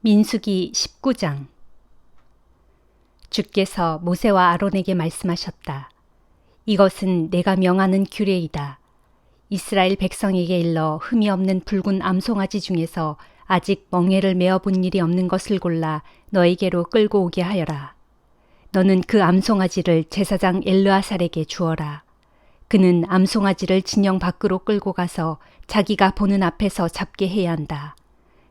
민수기 19장. 주께서 모세와 아론에게 말씀하셨다. 이것은 내가 명하는 규례이다. 이스라엘 백성에게 일러 흠이 없는 붉은 암송아지 중에서 아직 멍에를 메어본 일이 없는 것을 골라 너에게로 끌고 오게 하여라. 너는 그 암송아지를 제사장 엘르아살에게 주어라. 그는 암송아지를 진영 밖으로 끌고 가서 자기가 보는 앞에서 잡게 해야 한다.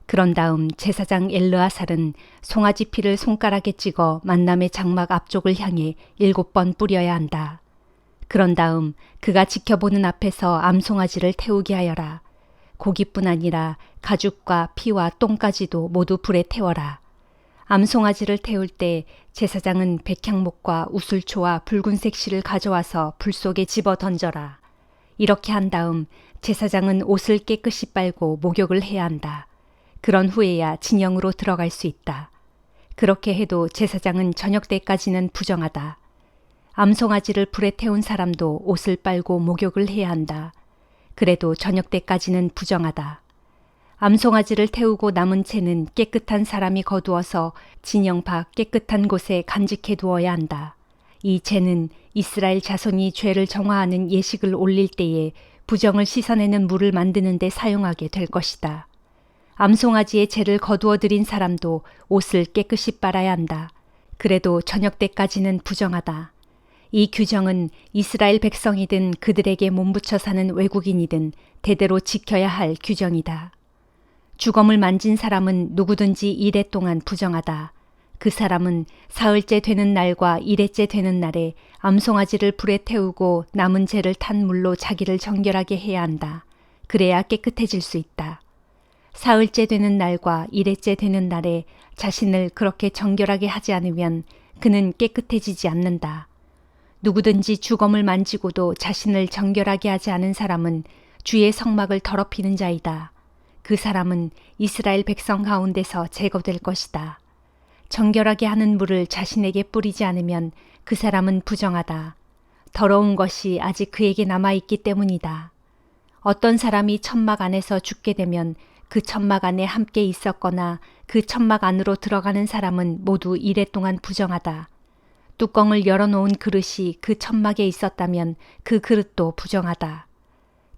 그런 다음 제사장 엘르아살은 송아지 피를 손가락에 찍어 만남의 장막 앞쪽을 향해 7번 뿌려야 한다. 그런 다음 그가 지켜보는 앞에서 암송아지를 태우게 하여라. 고기뿐 아니라 가죽과 피와 똥까지도 모두 불에 태워라. 암송아지를 태울 때 제사장은 백향목과 우슬초와 붉은색 실을 가져와서 불 속에 집어 던져라. 이렇게 한 다음 제사장은 옷을 깨끗이 빨고 목욕을 해야 한다. 그런 후에야 진영으로 들어갈 수 있다. 그렇게 해도 제사장은 저녁 때까지는 부정하다. 암송아지를 불에 태운 사람도 옷을 빨고 목욕을 해야 한다. 그래도 저녁 때까지는 부정하다. 암송아지를 태우고 남은 채는 깨끗한 사람이 거두어서 진영 밖 깨끗한 곳에 간직해 두어야 한다. 이 채는 이스라엘 자손이 죄를 정화하는 예식을 올릴 때에 부정을 씻어내는 물을 만드는 데 사용하게 될 것이다. 암송아지의 죄를 거두어 들인 사람도 옷을 깨끗이 빨아야 한다. 그래도 저녁 때까지는 부정하다. 이 규정은 이스라엘 백성이든 그들에게 몸붙여 사는 외국인이든 대대로 지켜야 할 규정이다. 주검을 만진 사람은 누구든지 이래 동안 부정하다. 그 사람은 사흘째 되는 날과 이래째 되는 날에 암송아지를 불에 태우고 남은 재를 탄 물로 자기를 정결하게 해야 한다. 그래야 깨끗해질 수 있다. 사흘째 되는 날과 이래째 되는 날에 자신을 그렇게 정결하게 하지 않으면 그는 깨끗해지지 않는다. 누구든지 주검을 만지고도 자신을 정결하게 하지 않은 사람은 주의 성막을 더럽히는 자이다. 그 사람은 이스라엘 백성 가운데서 제거될 것이다. 정결하게 하는 물을 자신에게 뿌리지 않으면 그 사람은 부정하다. 더러운 것이 아직 그에게 남아있기 때문이다. 어떤 사람이 천막 안에서 죽게 되면 그 천막 안에 함께 있었거나 그 천막 안으로 들어가는 사람은 모두 이래 동안 부정하다. 뚜껑을 열어놓은 그릇이 그 천막에 있었다면 그 그릇도 부정하다.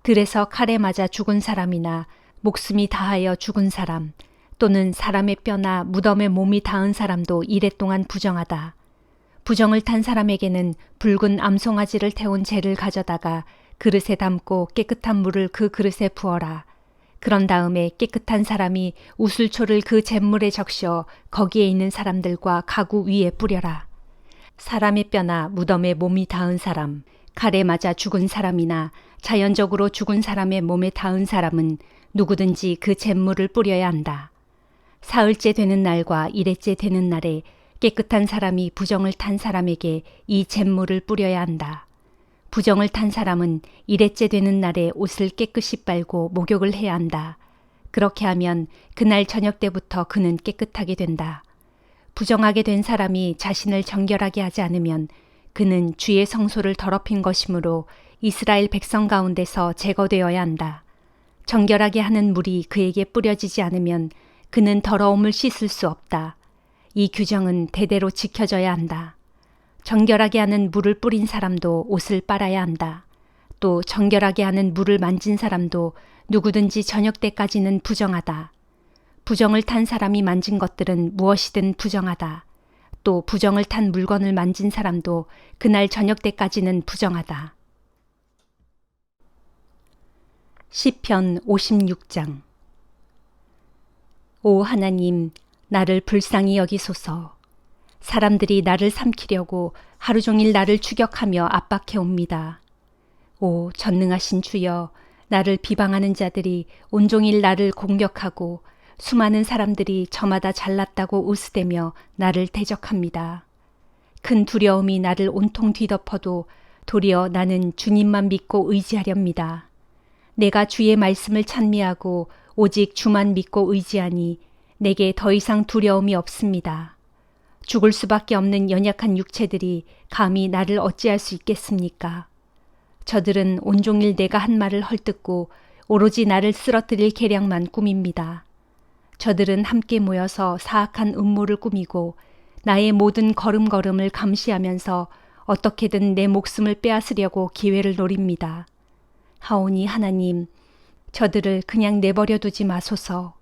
들에서 칼에 맞아 죽은 사람이나 목숨이 다하여 죽은 사람 또는 사람의 뼈나 무덤에 몸이 닿은 사람도 이래 동안 부정하다. 부정을 탄 사람에게는 붉은 암송아지를 태운 재를 가져다가 그릇에 담고 깨끗한 물을 그 그릇에 부어라. 그런 다음에 깨끗한 사람이 우슬초를 그 잿물에 적셔 거기에 있는 사람들과 가구 위에 뿌려라. 사람의 뼈나 무덤에 몸이 닿은 사람, 칼에 맞아 죽은 사람이나 자연적으로 죽은 사람의 몸에 닿은 사람은 누구든지 그 잿물을 뿌려야 한다. 사흘째 되는 날과 이래째 되는 날에 깨끗한 사람이 부정을 탄 사람에게 이 잿물을 뿌려야 한다. 부정을 탄 사람은 이래째 되는 날에 옷을 깨끗이 빨고 목욕을 해야 한다. 그렇게 하면 그날 저녁 때부터 그는 깨끗하게 된다. 부정하게 된 사람이 자신을 정결하게 하지 않으면 그는 주의 성소를 더럽힌 것이므로 이스라엘 백성 가운데서 제거되어야 한다. 정결하게 하는 물이 그에게 뿌려지지 않으면 그는 더러움을 씻을 수 없다. 이 규정은 대대로 지켜져야 한다. 정결하게 하는 물을 뿌린 사람도 옷을 빨아야 한다. 또 정결하게 하는 물을 만진 사람도 누구든지 저녁 때까지는 부정하다. 부정을 탄 사람이 만진 것들은 무엇이든 부정하다. 또 부정을 탄 물건을 만진 사람도 그날 저녁 때까지는 부정하다. 시편 56장. 오 하나님, 나를 불쌍히 여기소서. 사람들이 나를 삼키려고 하루 종일 나를 추격하며 압박해 옵니다. 오 전능하신 주여, 나를 비방하는 자들이 온종일 나를 공격하고 수많은 사람들이 저마다 잘났다고 웃으대며 나를 대적합니다. 큰 두려움이 나를 온통 뒤덮어도 도리어 나는 주님만 믿고 의지하렵니다. 내가 주의 말씀을 찬미하고 오직 주만 믿고 의지하니 내게 더 이상 두려움이 없습니다. 죽을 수밖에 없는 연약한 육체들이 감히 나를 어찌할 수 있겠습니까? 저들은 온종일 내가 한 말을 헐뜯고 오로지 나를 쓰러뜨릴 계략만 꾸밉니다. 저들은 함께 모여서 사악한 음모를 꾸미고 나의 모든 걸음걸음을 감시하면서 어떻게든 내 목숨을 빼앗으려고 기회를 노립니다. 하오니 하나님, 저들을 그냥 내버려 두지 마소서.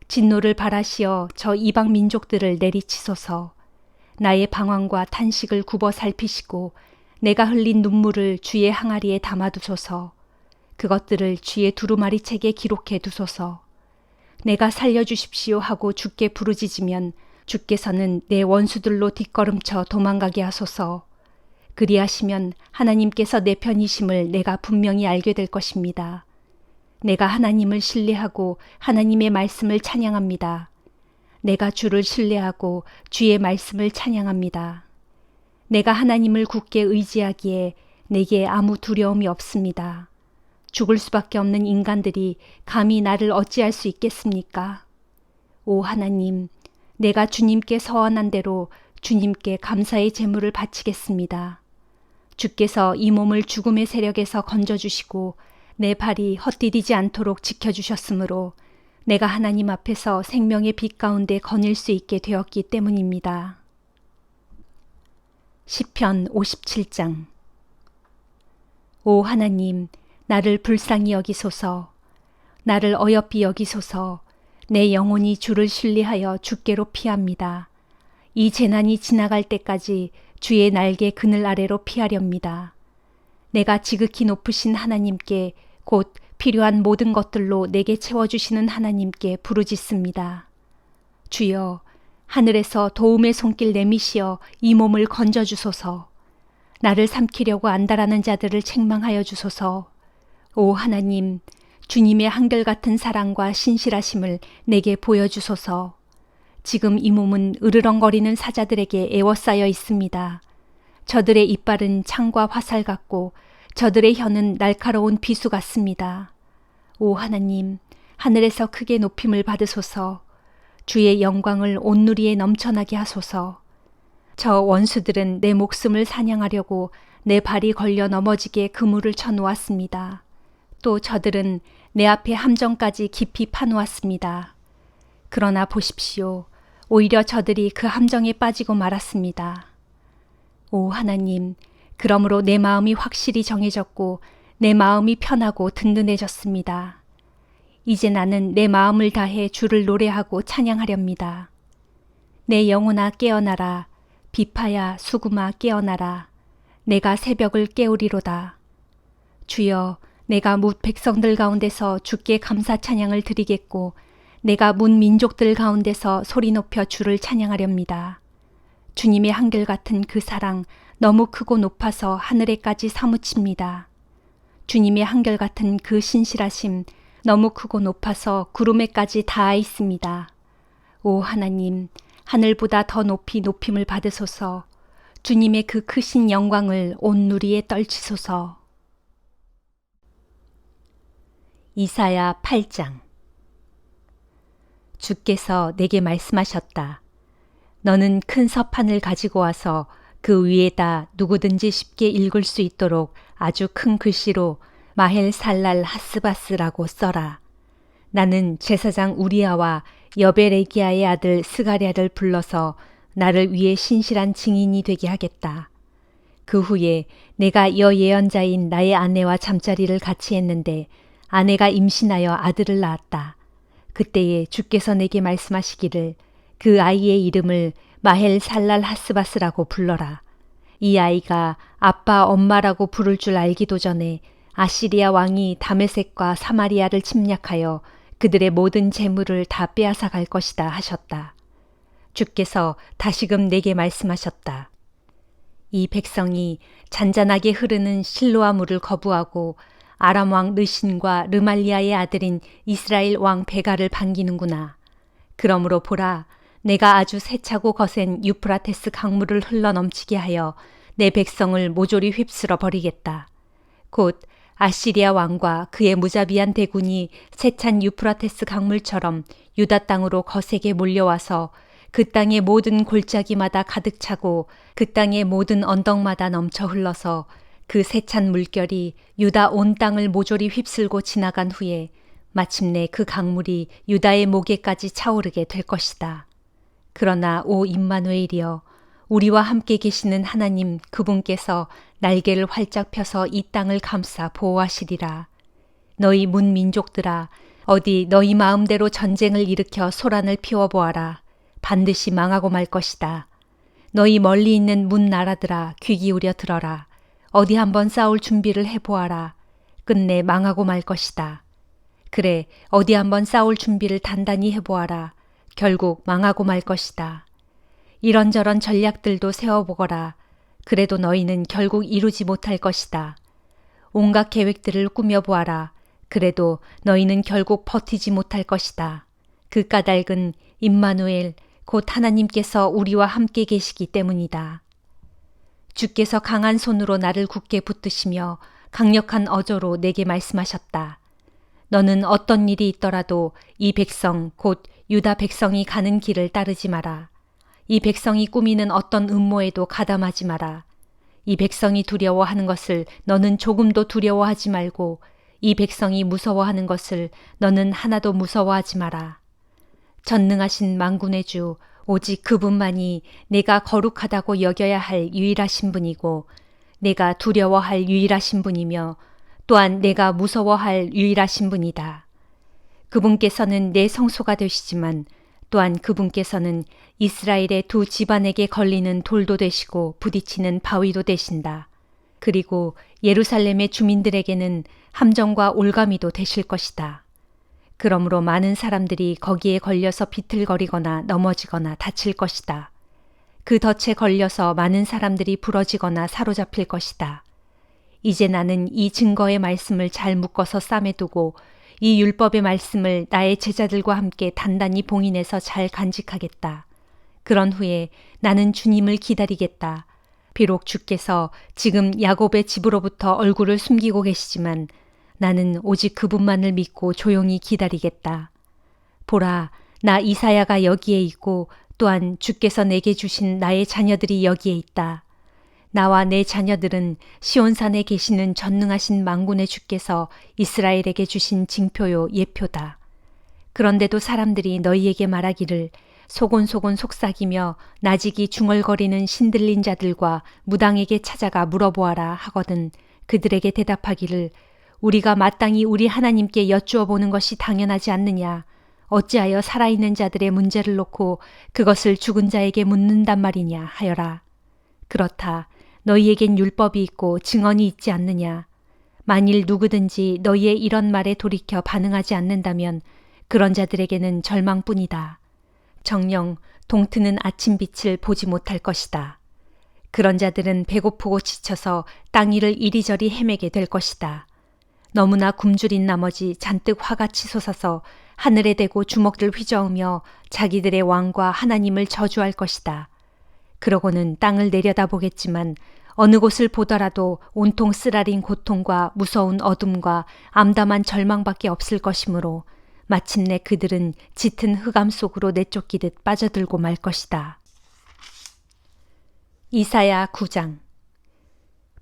진노를 바라시어 저 이방 민족들을 내리치소서. 나의 방황과 탄식을 굽어 살피시고 내가 흘린 눈물을 주의 항아리에 담아두소서. 그것들을 주의 두루마리 책에 기록해 두소서. 내가 살려주십시오 하고 주께 부르짖으면 주께서는 내 원수들로 뒷걸음쳐 도망가게 하소서. 그리하시면 하나님께서 내 편이심을 내가 분명히 알게 될 것입니다. 내가 하나님을 신뢰하고 하나님의 말씀을 찬양합니다. 내가 주를 신뢰하고 주의 말씀을 찬양합니다. 내가 하나님을 굳게 의지하기에 내게 아무 두려움이 없습니다. 죽을 수밖에 없는 인간들이 감히 나를 어찌할 수 있겠습니까? 오 하나님, 내가 주님께 서원한 대로 주님께 감사의 제물을 바치겠습니다. 주께서 이 몸을 죽음의 세력에서 건져주시고 내 발이 헛디디지 않도록 지켜주셨으므로 내가 하나님 앞에서 생명의 빛 가운데 거닐 수 있게 되었기 때문입니다. 시편 57장. 오 하나님, 나를 불쌍히 여기소서. 나를 어여삐 여기소서. 내 영혼이 주를 신뢰하여 주께로 피합니다. 이 재난이 지나갈 때까지 주의 날개 그늘 아래로 피하렵니다. 내가 지극히 높으신 하나님께 곧 필요한 모든 것들로 내게 채워주시는 하나님께 부르짖습니다. 주여, 하늘에서 도움의 손길 내미시어 이 몸을 건져주소서. 나를 삼키려고 안달하는 자들을 책망하여 주소서. 오 하나님, 주님의 한결같은 사랑과 신실하심을 내게 보여주소서. 지금 이 몸은 으르렁거리는 사자들에게 에워싸여 있습니다. 저들의 이빨은 창과 화살 같고 저들의 혀는 날카로운 비수 같습니다. 오 하나님, 하늘에서 크게 높임을 받으소서. 주의 영광을 온누리에 넘쳐나게 하소서. 저 원수들은 내 목숨을 사냥하려고 내 발이 걸려 넘어지게 그물을 쳐놓았습니다. 또 저들은 내 앞에 함정까지 깊이 파놓았습니다. 그러나 보십시오. 오히려 저들이 그 함정에 빠지고 말았습니다. 오 하나님, 그러므로 내 마음이 확실히 정해졌고 내 마음이 편하고 든든해졌습니다. 이제 나는 내 마음을 다해 주를 노래하고 찬양하렵니다. 내 영혼아 깨어나라. 비파야 수구마 깨어나라. 내가 새벽을 깨우리로다. 주여, 내가 뭇 백성들 가운데서 주께 감사 찬양을 드리겠고 내가 문 민족들 가운데서 소리 높여 주를 찬양하렵니다. 주님의 한결같은 그 사랑 너무 크고 높아서 하늘에까지 사무칩니다. 주님의 한결같은 그 신실하심 너무 크고 높아서 구름에까지 닿아 있습니다. 오 하나님, 하늘보다 더 높이 높임을 받으소서. 주님의 그 크신 영광을 온 누리에 떨치소서. 이사야 8장. 주께서 내게 말씀하셨다. 너는 큰 서판을 가지고 와서 그 위에다 누구든지 쉽게 읽을 수 있도록 아주 큰 글씨로 마헬 살랄 하스바스라고 써라. 나는 제사장 우리아와 여베레기야의 아들 스가랴를 불러서 나를 위해 신실한 증인이 되게 하겠다. 그 후에 내가 여예언자인 나의 아내와 잠자리를 같이 했는데 아내가 임신하여 아들을 낳았다. 그때에 주께서 내게 말씀하시기를 그 아이의 이름을 마헬 살랄 하스바스라고 불러라. 이 아이가 아빠 엄마라고 부를 줄 알기도 전에 아시리아 왕이 다메섹과 사마리아를 침략하여 그들의 모든 재물을 다 빼앗아 갈 것이다 하셨다. 주께서 다시금 내게 말씀하셨다. 이 백성이 잔잔하게 흐르는 실로아 물을 거부하고 아람 왕 르신과 르말리아의 아들인 이스라엘 왕 베가를 반기는구나. 그러므로 보라, 내가 아주 세차고 거센 유프라테스 강물을 흘러넘치게 하여 내 백성을 모조리 휩쓸어 버리겠다. 곧 아시리아 왕과 그의 무자비한 대군이 세찬 유프라테스 강물처럼 유다 땅으로 거세게 몰려와서 그 땅의 모든 골짜기마다 가득 차고 그 땅의 모든 언덕마다 넘쳐 흘러서 그 세찬 물결이 유다 온 땅을 모조리 휩쓸고 지나간 후에 마침내 그 강물이 유다의 목에까지 차오르게 될 것이다. 그러나 오 임마누엘이여, 우리와 함께 계시는 하나님 그분께서 날개를 활짝 펴서 이 땅을 감싸 보호하시리라. 너희 문 민족들아, 어디 너희 마음대로 전쟁을 일으켜 소란을 피워보아라. 반드시 망하고 말 것이다. 너희 멀리 있는 문 나라들아, 귀 기울여 들어라. 어디 한번 싸울 준비를 해보아라. 끝내 망하고 말 것이다. 그래, 어디 한번 싸울 준비를 단단히 해보아라. 결국 망하고 말 것이다. 이런저런 전략들도 세워보거라. 그래도 너희는 결국 이루지 못할 것이다. 온갖 계획들을 꾸며보아라. 그래도 너희는 결국 버티지 못할 것이다. 그 까닭은 임마누엘, 곧 하나님께서 우리와 함께 계시기 때문이다. 주께서 강한 손으로 나를 굳게 붙드시며 강력한 어조로 내게 말씀하셨다. 너는 어떤 일이 있더라도 이 백성, 곧 유다 백성이 가는 길을 따르지 마라. 이 백성이 꾸미는 어떤 음모에도 가담하지 마라. 이 백성이 두려워하는 것을 너는 조금도 두려워하지 말고 이 백성이 무서워하는 것을 너는 하나도 무서워하지 마라. 전능하신 만군의 주, 오직 그분만이 내가 거룩하다고 여겨야 할 유일하신 분이고 내가 두려워할 유일하신 분이며 또한 내가 무서워할 유일하신 분이다. 그분께서는 내 성소가 되시지만 또한 그분께서는 이스라엘의 두 집안에게 걸리는 돌도 되시고 부딪히는 바위도 되신다. 그리고 예루살렘의 주민들에게는 함정과 올가미도 되실 것이다. 그러므로 많은 사람들이 거기에 걸려서 비틀거리거나 넘어지거나 다칠 것이다. 그 덫에 걸려서 많은 사람들이 부러지거나 사로잡힐 것이다. 이제 나는 이 증거의 말씀을 잘 묶어서 쌈에 두고 이 율법의 말씀을 나의 제자들과 함께 단단히 봉인해서 잘 간직하겠다. 그런 후에 나는 주님을 기다리겠다. 비록 주께서 지금 야곱의 집으로부터 얼굴을 숨기고 계시지만 나는 오직 그분만을 믿고 조용히 기다리겠다. 보라, 나 이사야가 여기에 있고 또한 주께서 내게 주신 나의 자녀들이 여기에 있다. 나와 내 자녀들은 시온산에 계시는 전능하신 만군의 주께서 이스라엘에게 주신 징표요 예표다. 그런데도 사람들이 너희에게 말하기를 소곤소곤 속삭이며 나직이 중얼거리는 신들린 자들과 무당에게 찾아가 물어보아라 하거든 그들에게 대답하기를 우리가 마땅히 우리 하나님께 여쭈어 보는 것이 당연하지 않느냐. 어찌하여 살아있는 자들의 문제를 놓고 그것을 죽은 자에게 묻는단 말이냐 하여라. 그렇다. 너희에겐 율법이 있고 증언이 있지 않느냐. 만일 누구든지 너희의 이런 말에 돌이켜 반응하지 않는다면 그런 자들에게는 절망뿐이다. 정녕 동트는 아침빛을 보지 못할 것이다. 그런 자들은 배고프고 지쳐서 땅 위를 이리저리 헤매게 될 것이다. 너무나 굶주린 나머지 잔뜩 화가 치솟아서 하늘에 대고 주먹을 휘저으며 자기들의 왕과 하나님을 저주할 것이다. 그러고는 땅을 내려다보겠지만 어느 곳을 보더라도 온통 쓰라린 고통과 무서운 어둠과 암담한 절망밖에 없을 것이므로 마침내 그들은 짙은 흑암 속으로 내쫓기듯 빠져들고 말 것이다. 이사야 9장.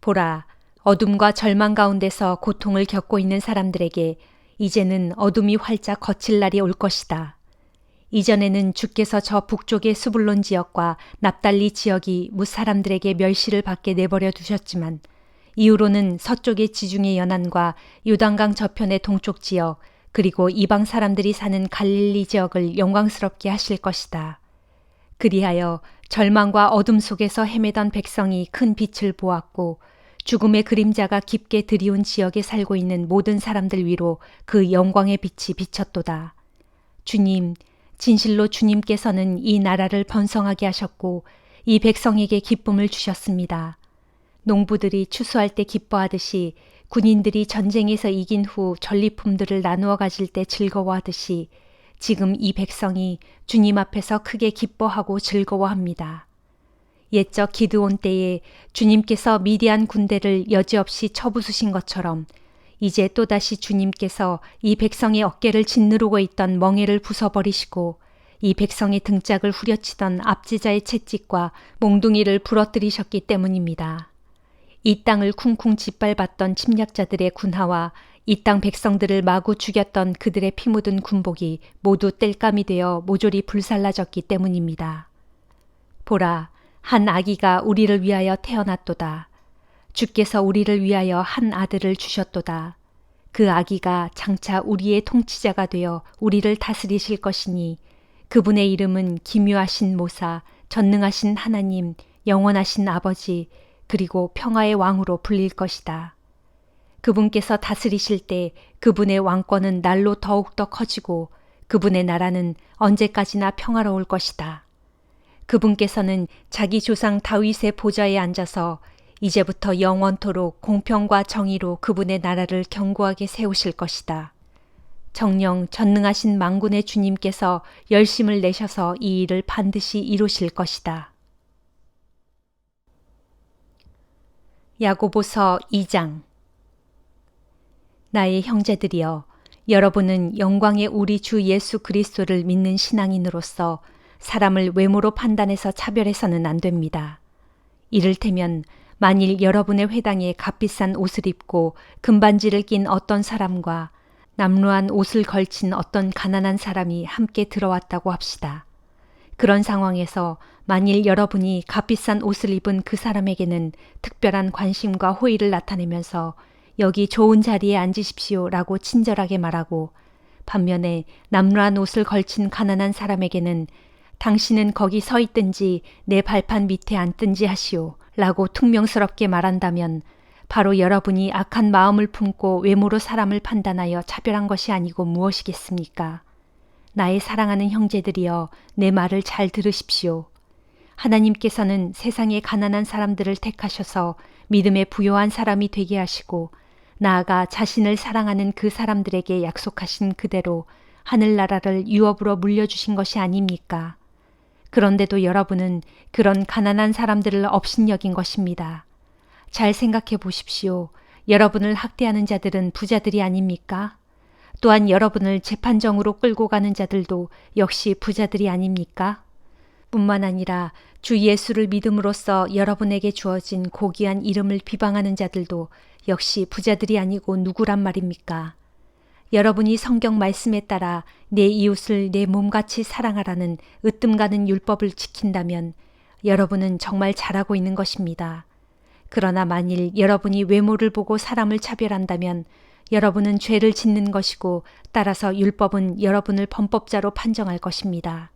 보라, 어둠과 절망 가운데서 고통을 겪고 있는 사람들에게 이제는 어둠이 활짝 걷힐 날이 올 것이다. 이전에는 주께서 저 북쪽의 스불론 지역과 납달리 지역이 뭇사람들에게 멸시를 받게 내버려 두셨지만 이후로는 서쪽의 지중해 연안과 요단강 저편의 동쪽 지역 그리고 이방 사람들이 사는 갈릴리 지역을 영광스럽게 하실 것이다. 그리하여 절망과 어둠 속에서 헤매던 백성이 큰 빛을 보았고 죽음의 그림자가 깊게 드리운 지역에 살고 있는 모든 사람들 위로 그 영광의 빛이 비쳤도다. 주님, 진실로 주님께서는 이 나라를 번성하게 하셨고 이 백성에게 기쁨을 주셨습니다. 농부들이 추수할 때 기뻐하듯이 군인들이 전쟁에서 이긴 후 전리품들을 나누어 가질 때 즐거워하듯이 지금 이 백성이 주님 앞에서 크게 기뻐하고 즐거워합니다. 옛적 기드온 때에 주님께서 미디안 군대를 여지없이 쳐부수신 것처럼 이제 또다시 주님께서 이 백성의 어깨를 짓누르고 있던 멍에를 부숴버리시고 이 백성의 등짝을 후려치던 압제자의 채찍과 몽둥이를 부러뜨리셨기 때문입니다. 이 땅을 쿵쿵 짓밟았던 침략자들의 군하와 이 땅 백성들을 마구 죽였던 그들의 피 묻은 군복이 모두 땔감이 되어 모조리 불살라졌기 때문입니다. 보라, 한 아기가 우리를 위하여 태어났도다. 주께서 우리를 위하여 한 아들을 주셨도다. 그 아기가 장차 우리의 통치자가 되어 우리를 다스리실 것이니 그분의 이름은 기묘하신 모사, 전능하신 하나님, 영원하신 아버지, 그리고 평화의 왕으로 불릴 것이다. 그분께서 다스리실 때 그분의 왕권은 날로 더욱더 커지고 그분의 나라는 언제까지나 평화로울 것이다. 그분께서는 자기 조상 다윗의 보좌에 앉아서 이제부터 영원토록 공평과 정의로 그분의 나라를 견고하게 세우실 것이다. 정녕 전능하신 만군의 주님께서 열심을 내셔서 이 일을 반드시 이루실 것이다. 야고보서 2장. 나의 형제들이여, 여러분은 영광의 우리 주 예수 그리스도를 믿는 신앙인으로서 사람을 외모로 판단해서 차별해서는 안 됩니다. 이를테면 만일 여러분의 회당에 값비싼 옷을 입고 금반지를 낀 어떤 사람과 남루한 옷을 걸친 어떤 가난한 사람이 함께 들어왔다고 합시다. 그런 상황에서 만일 여러분이 값비싼 옷을 입은 그 사람에게는 특별한 관심과 호의를 나타내면서 여기 좋은 자리에 앉으십시오 라고 친절하게 말하고, 반면에 남루한 옷을 걸친 가난한 사람에게는 당신은 거기 서 있든지 내 발판 밑에 앉든지 하시오 라고 퉁명스럽게 말한다면 바로 여러분이 악한 마음을 품고 외모로 사람을 판단하여 차별한 것이 아니고 무엇이겠습니까? 나의 사랑하는 형제들이여, 내 말을 잘 들으십시오. 하나님께서는 세상의 가난한 사람들을 택하셔서 믿음에 부요한 사람이 되게 하시고 나아가 자신을 사랑하는 그 사람들에게 약속하신 그대로 하늘나라를 유업으로 물려주신 것이 아닙니까? 그런데도 여러분은 그런 가난한 사람들을 업신여긴 것입니다. 잘 생각해 보십시오. 여러분을 학대하는 자들은 부자들이 아닙니까? 또한 여러분을 재판정으로 끌고 가는 자들도 역시 부자들이 아닙니까? 뿐만 아니라 주 예수를 믿음으로써 여러분에게 주어진 고귀한 이름을 비방하는 자들도 역시 부자들이 아니고 누구란 말입니까? 여러분이 성경 말씀에 따라 내 이웃을 내 몸같이 사랑하라는 으뜸가는 율법을 지킨다면 여러분은 정말 잘하고 있는 것입니다. 그러나 만일 여러분이 외모를 보고 사람을 차별한다면 여러분은 죄를 짓는 것이고 따라서 율법은 여러분을 범법자로 판정할 것입니다.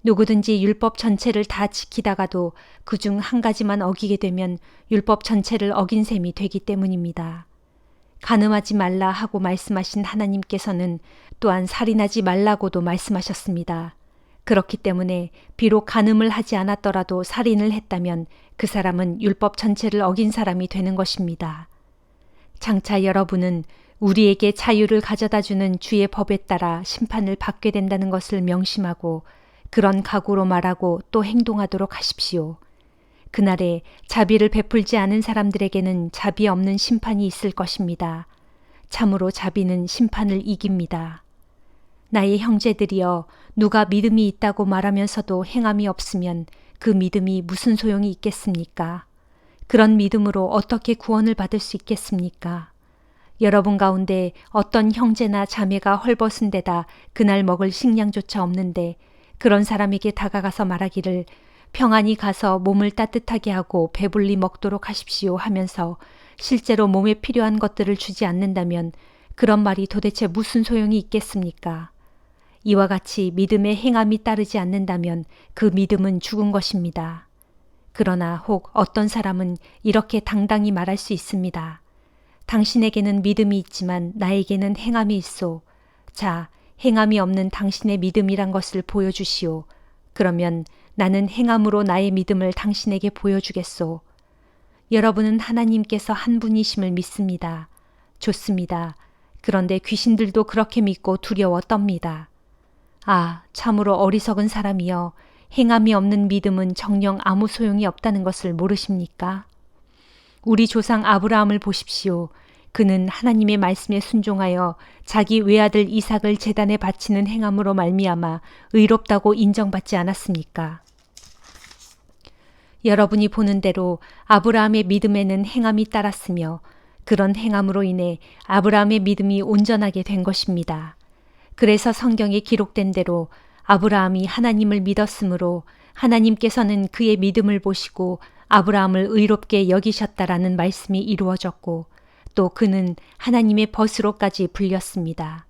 누구든지 율법 전체를 다 지키다가도 그중 한 가지만 어기게 되면 율법 전체를 어긴 셈이 되기 때문입니다. 간음하지 말라 하고 말씀하신 하나님께서는 또한 살인하지 말라고도 말씀하셨습니다. 그렇기 때문에 비록 간음을 하지 않았더라도 살인을 했다면 그 사람은 율법 전체를 어긴 사람이 되는 것입니다. 장차 여러분은 우리에게 자유를 가져다주는 주의 법에 따라 심판을 받게 된다는 것을 명심하고 그런 각오로 말하고 또 행동하도록 하십시오. 그날에 자비를 베풀지 않은 사람들에게는 자비 없는 심판이 있을 것입니다. 참으로 자비는 심판을 이깁니다. 나의 형제들이여, 누가 믿음이 있다고 말하면서도 행함이 없으면 그 믿음이 무슨 소용이 있겠습니까? 그런 믿음으로 어떻게 구원을 받을 수 있겠습니까? 여러분 가운데 어떤 형제나 자매가 헐벗은 데다 그날 먹을 식량조차 없는데 그런 사람에게 다가가서 말하기를 평안히 가서 몸을 따뜻하게 하고 배불리 먹도록 하십시오 하면서 실제로 몸에 필요한 것들을 주지 않는다면 그런 말이 도대체 무슨 소용이 있겠습니까? 이와 같이 믿음의 행함이 따르지 않는다면 그 믿음은 죽은 것입니다. 그러나 혹 어떤 사람은 이렇게 당당히 말할 수 있습니다. 당신에게는 믿음이 있지만 나에게는 행함이 있소. 자, 행함이 없는 당신의 믿음이란 것을 보여주시오. 그러면 나는 행함으로 나의 믿음을 당신에게 보여주겠소. 여러분은 하나님께서 한 분이심을 믿습니다. 좋습니다. 그런데 귀신들도 그렇게 믿고 두려워 떱니다. 아, 참으로 어리석은 사람이여, 행함이 없는 믿음은 정녕 아무 소용이 없다는 것을 모르십니까? 우리 조상 아브라함을 보십시오. 그는 하나님의 말씀에 순종하여 자기 외아들 이삭을 제단에 바치는 행함으로 말미암아 의롭다고 인정받지 않았습니까? 여러분이 보는 대로 아브라함의 믿음에는 행함이 따랐으며 그런 행함으로 인해 아브라함의 믿음이 온전하게 된 것입니다. 그래서 성경에 기록된 대로 아브라함이 하나님을 믿었으므로 하나님께서는 그의 믿음을 보시고 아브라함을 의롭게 여기셨다라는 말씀이 이루어졌고 또 그는 하나님의 벗으로까지 불렸습니다.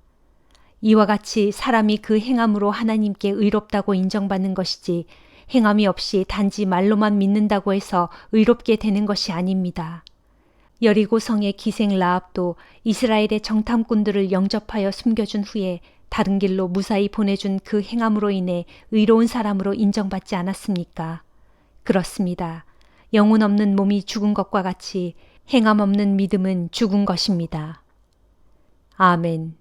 이와 같이 사람이 그 행함으로 하나님께 의롭다고 인정받는 것이지 행함이 없이 단지 말로만 믿는다고 해서 의롭게 되는 것이 아닙니다. 여리고성의 기생 라합도 이스라엘의 정탐꾼들을 영접하여 숨겨준 후에 다른 길로 무사히 보내준 그 행함으로 인해 의로운 사람으로 인정받지 않았습니까? 그렇습니다. 영혼 없는 몸이 죽은 것과 같이 행함 없는 믿음은 죽은 것입니다. 아멘.